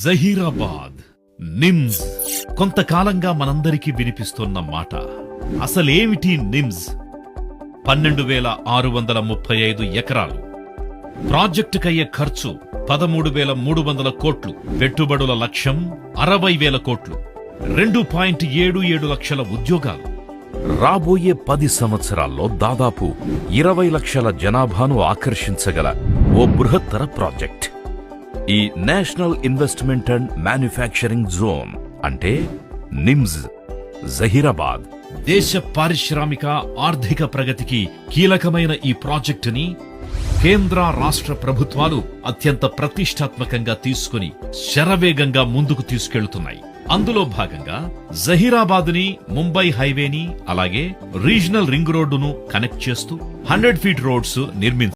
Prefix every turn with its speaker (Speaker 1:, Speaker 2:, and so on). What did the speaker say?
Speaker 1: జహీరాబాద్, నిమ్స్ కొంతకాలంగా మనందరికీ వినిపిస్తున్న మాట. అసలేమిటి నిమ్స్? 12,635 ఎకరాలు. ప్రాజెక్టుకయ్యే ఖర్చు 13,300 కోట్లు. పెట్టుబడుల లక్ష్యం 60,000 కోట్లు. 2.77 లక్షల ఉద్యోగాలు.
Speaker 2: రాబోయే 10 సంవత్సరాల్లో దాదాపు 20 లక్షల జనాభాను ఆకర్షించగల ఓ బృహత్తర ప్రాజెక్ట్. ఈ national investment and manufacturing zone అంటే నిమ్స్ జహీరాబాద్
Speaker 1: దేశ పారిశ్రామిక ఆర్థిక ప్రగతికి కీలకమైన ఈ ప్రాజెక్టుని కేంద్ర రాష్ట్ర ప్రభుత్వాలు అత్యంత ప్రతిష్టాత్మకంగా తీసుకుని శరవేగంగా ముందుకు తీసుకెళ్తున్నాయి. అందులో భాగంగా జహీరాబాద్ ని ముంబై హైవేని అలాగే రీజనల్ రింగ్ రోడ్డును కనెక్ట్ చేస్తూ 100 ఫీట్ రోడ్స్ నిర్మించారు.